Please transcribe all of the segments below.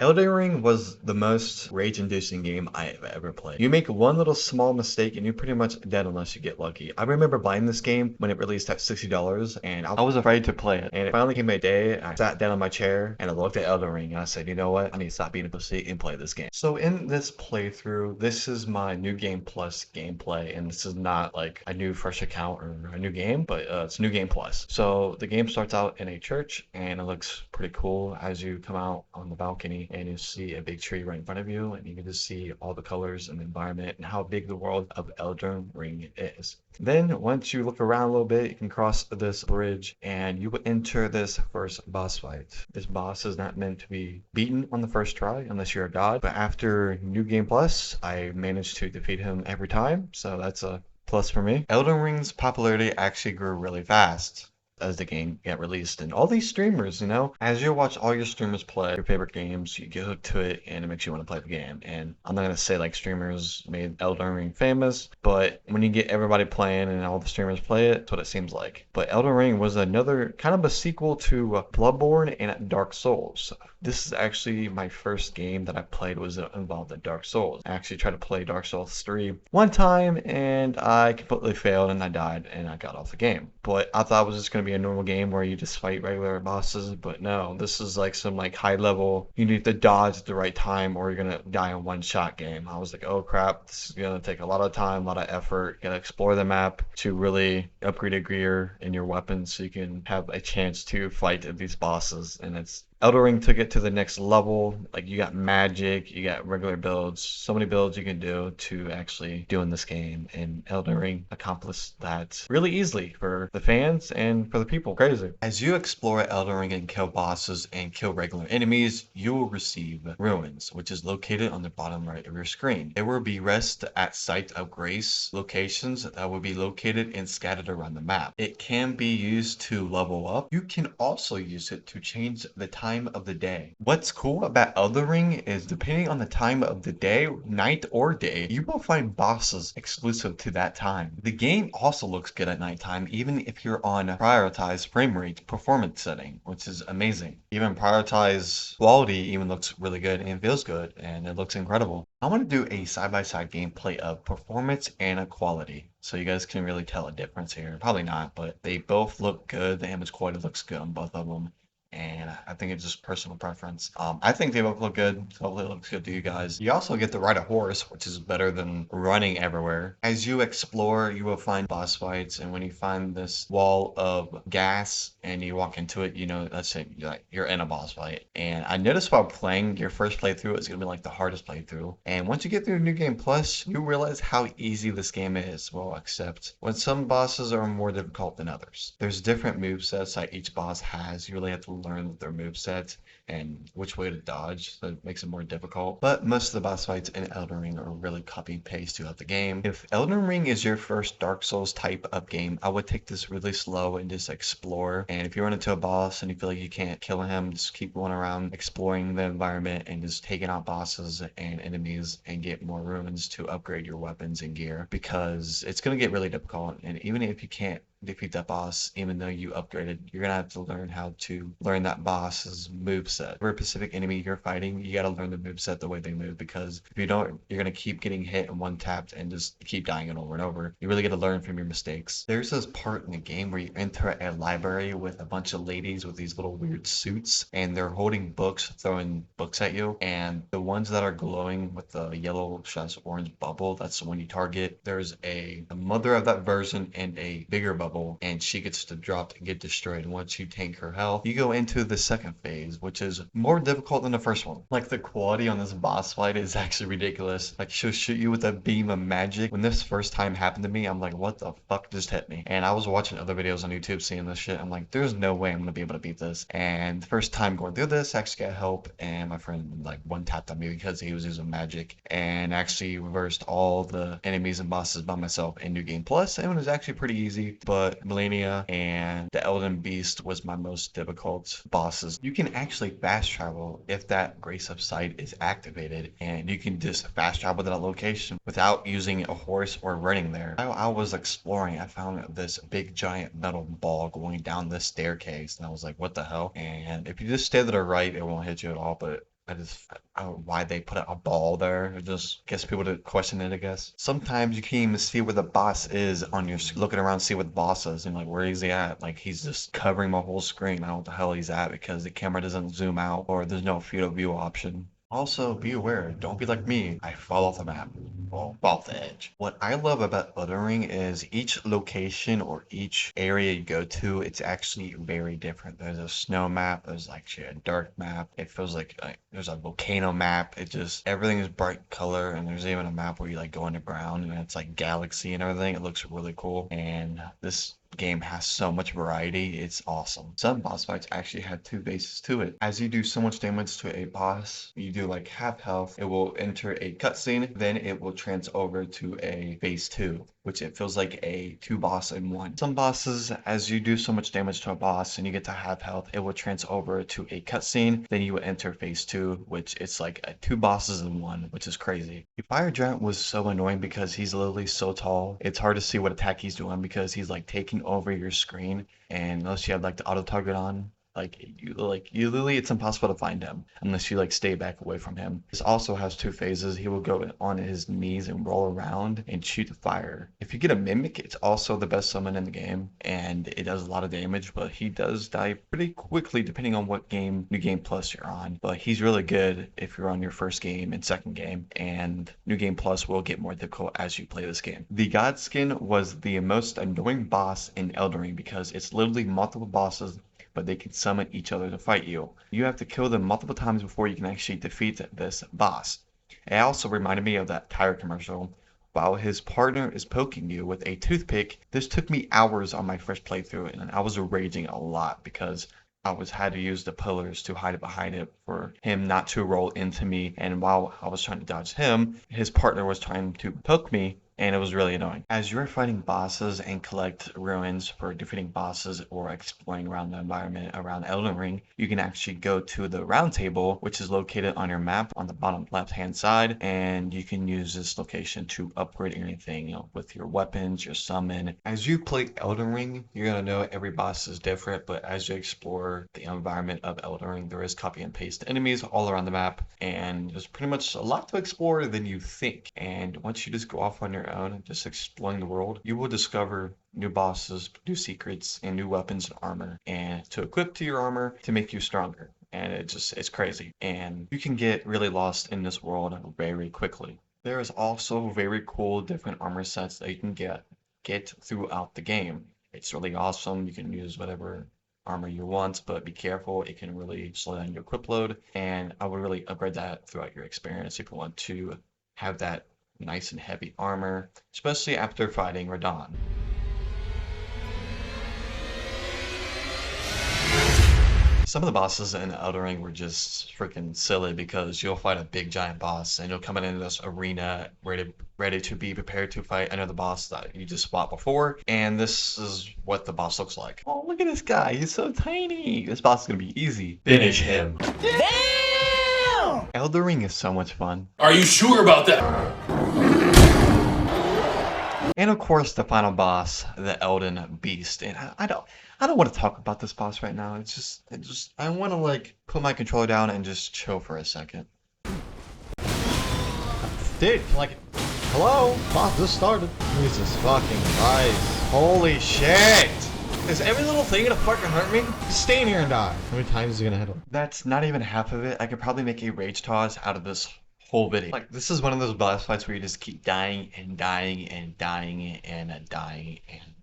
Elden Ring was the most rage-inducing game I have ever played. You make one little small mistake and you're pretty much dead unless you get lucky. I remember buying this game when it released at $60 and I was afraid to play it. And it finally came a day, I sat down on my chair and I looked at Elden Ring and I said, you know what? I need to stop being a pussy and play this game. So in this playthrough, this is my New Game Plus gameplay, and this is not like a new fresh account or a new game, but it's New Game Plus. So the game starts out in a church and it looks pretty cool as you come out on the balcony and you see a big tree right in front of you, and you can just see all the colors and the environment and how big the world of Elden Ring is. Then once you look around a little bit, you can cross this bridge and you will enter this first boss fight. This boss is not meant to be beaten on the first try unless you're a god, but after New Game Plus, I managed to defeat him every time, so that's a plus for me. Elden Ring's popularity actually grew really fast as the game get released, and all these streamers, as you watch all your streamers play your favorite games, you get hooked to it and it makes you want to play the game. And I'm not gonna say like streamers made Elden Ring famous, but when you get everybody playing and all the streamers play it, that's what it seems like. But Elden Ring was another kind of a sequel to Bloodborne and Dark Souls. This is actually my first game that I played was involved in Dark Souls. I actually tried to play Dark Souls 3 one time and I completely failed and I died and I got off the game. But I thought it was just going to be a normal game where you just fight regular bosses, but no, this is like some like high level, you need to dodge at the right time or you're going to die in one shot game. I was like, oh crap, this is going to take a lot of time, a lot of effort. You got to explore the map to really upgrade your gear and your weapons so you can have a chance to fight these bosses, and it's Elden Ring took it to the next level. Like you got magic, you got regular builds, so many builds you can do to actually do in this game. And Elden Ring accomplished that really easily for the fans and for the people. Crazy. As you explore Elden Ring and kill bosses and kill regular enemies, you will receive ruins, which is located on the bottom right of your screen. There will be rest at Site of Grace locations that will be located and scattered around the map. It can be used to level up. You can also use it to change the time of the day. What's cool about Elden Ring is depending on the time of the day, night or day, you will find bosses exclusive to that time. The game also looks good at nighttime, even if you're on prioritized frame rate performance setting, which is amazing. Even prioritized quality even looks really good and feels good, and it looks incredible. I want to do a side-by-side gameplay of performance and quality, so you guys can really tell a difference here. Probably not, but they both look good. The image quality looks good on both of them. And I think it's just personal preference. I think they both look good. So hopefully it looks good to you guys. You also get to ride a horse, which is better than running everywhere. As you explore, you will find boss fights, and when you find this wall of gas and you walk into it, let's say you're in a boss fight. And I noticed while playing your first playthrough, it's gonna be like the hardest playthrough. And once you get through New Game Plus, you realize how easy this game is. Well, except when some bosses are more difficult than others. There's different movesets that each boss has. You really have to learn their movesets and which way to dodge, so it makes it more difficult. But most of the boss fights in Elden Ring are really copy and paste throughout the game. If Elden Ring is your first Dark Souls type of game, I would take this really slow and just explore. And if you run into a boss and you feel like you can't kill him, just keep going around exploring the environment and just taking out bosses and enemies and get more runes to upgrade your weapons and gear, because it's going to get really difficult. And even if you can't defeat that boss, even though you upgraded, you're gonna have to learn how to learn that boss's moveset. For a specific enemy you're fighting, you gotta learn the moveset the way they move, because if you don't, you're gonna keep getting hit and one tapped and just keep dying it over and over. You really gotta learn from your mistakes. There's this part in the game where you enter a library with a bunch of ladies with these little weird suits, and they're holding books, throwing books at you, and the ones that are glowing with the yellow / orange bubble, that's the one you target. There's a mother of that version and a bigger bubble, and she gets to drop and get destroyed. And once you tank her health, you go into the second phase, which is more difficult than the first one. Like the quality on this boss fight is actually ridiculous. Like she'll shoot you with a beam of magic. When this first time happened to me, I'm like, what the fuck just hit me? And I was watching other videos on YouTube seeing this shit. I'm like, there's no way I'm gonna be able to beat this. And the first time going through this, I actually got help, and my friend like one tapped on me because he was using magic, and actually reversed all the enemies and bosses by myself in New Game Plus. And it was actually pretty easy, but Millennia and the Elden Beast was my most difficult bosses. You can actually fast travel if that Grace of Sight is activated, and you can just fast travel to that location without using a horse or running there. I was exploring, I found this big giant metal ball going down this staircase, and I was like, what the hell? And if you just stay to the right, it won't hit you at all, but I don't know why they put a ball there. It just gets people to question it, I guess. Sometimes you can't even see where the boss is on your looking around to see what the boss is and like where is he at? Like he's just covering my whole screen. I don't know what the hell he's at because the camera doesn't zoom out or there's no field of view option. Also, be aware, don't be like me. I fall off the map. Well, fall off the edge. What I love about Elden Ring is each location or each area you go to, it's actually very different. There's a snow map, there's actually a dark map. It feels like there's a volcano map. It just, everything is bright color, and there's even a map where you like go underground and it's like galaxy and everything. It looks really cool. And this game has so much variety, it's awesome. Some boss fights actually have two phases to it. As you do so much damage to a boss, you do like half health, it will enter a cutscene, then it will trans over to a phase 2, which it feels like a two boss in one. Some bosses, as you do so much damage to a boss and you get to half health, it will trans over to a cutscene, then you will enter phase 2, which it's like two bosses in one, which is crazy. The fire giant was so annoying because he's literally so tall, it's hard to see what attack he's doing because he's like taking over your screen, and unless you have like the auto target on, you literally, it's impossible to find him unless you like stay back away from him. This also has two phases. He will go on his knees and roll around and shoot fire. If you get a mimic, it's also the best summon in the game and it does a lot of damage, but he does die pretty quickly depending on what game, New Game Plus you're on. But he's really good if you're on your first game and second game, and New Game Plus will get more difficult as you play this game. The God Skin was the most annoying boss in Elden Ring because it's literally multiple bosses, but they can summon each other to fight you. You have to kill them multiple times before you can actually defeat this boss. It also reminded me of that tire commercial. While his partner is poking you with a toothpick, this took me hours on my first playthrough, and I was raging a lot because I had to use the pillars to hide behind it for him not to roll into me, and while I was trying to dodge him, his partner was trying to poke me, and it was really annoying. As you're fighting bosses and collect ruins for defeating bosses or exploring around the environment around Elden Ring, you can actually go to the round table, which is located on your map on the bottom left hand side, and you can use this location to upgrade anything, with your weapons, your summon. As you play Elden Ring, you're gonna know every boss is different, but as you explore the environment of Elden Ring, there is copy and paste enemies all around the map, and there's pretty much a lot to explore than you think. And once you just go off on your own, just exploring the world, you will discover new bosses, new secrets, and new weapons and armor, and to equip to your armor to make you stronger. And it's crazy. And you can get really lost in this world very quickly. There is also very cool different armor sets that you can get throughout the game. It's really awesome. You can use whatever armor you want, but be careful, it can really slow down your equip load, and I would really upgrade that throughout your experience if you want to have that nice and heavy armor, especially after fighting Radahn. Some of the bosses in Elden Ring were just freaking silly because you'll fight a big giant boss and you'll come into this arena ready to be prepared to fight another boss that you just fought before, and this is what the boss looks like. Oh, look at this guy, he's so tiny. This boss is gonna be easy. Finish him. Damn! Elden Ring is so much fun. Are you sure about that? And of course, the final boss, the Elden Beast. And I don't want to talk about this boss right now. I want to like put my controller down and just chill for a second. Dude, like, hello? Boss just started. Jesus fucking Christ. Holy shit! Is every little thing gonna fucking hurt me? Just stay in here and die. How many times is he gonna hit him? That's not even half of it. I could probably make a rage toss out of this whole video. Like, this is one of those boss fights where you just keep dying and dying and dying and dying and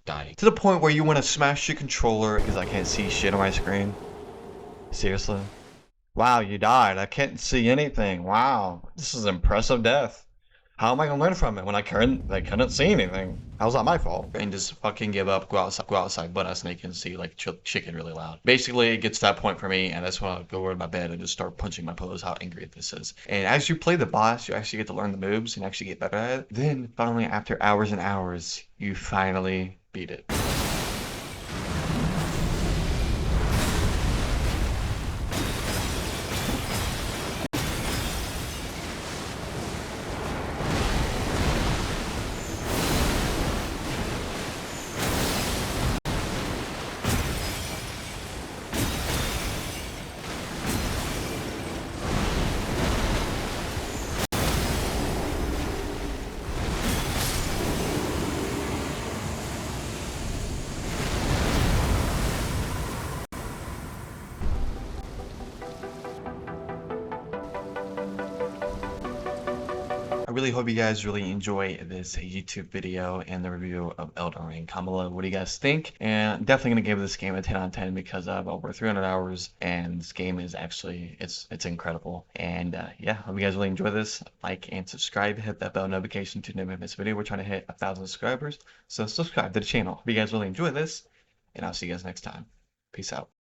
dying. To the point where you want to smash your controller because I can't see shit on my screen. Seriously? Wow, you died. I can't see anything. Wow. This is impressive death. How am I gonna learn from it when I couldn't see anything? How's that my fault? And just fucking give up, go outside, butt ass naked, and see like chicken really loud. Basically, it gets to that point for me, and that's when I'll go over to my bed and just start punching my pillows how angry this is. And as you play the boss, you actually get to learn the moves and actually get better at it. Then, finally, after hours and hours, you finally beat it. really hope you guys really enjoy this YouTube video and the review of Elden Ring. Comment below what do you guys think, and definitely gonna give this game a 10 out of 10 because of over 300 hours, and this game is actually it's incredible. And yeah, hope you guys really enjoy this. Like and subscribe, hit that bell notification to never miss a video. We're trying to hit 1,000 subscribers, so subscribe to the channel. Hope you guys really enjoy this, and I'll see you guys next time. Peace out.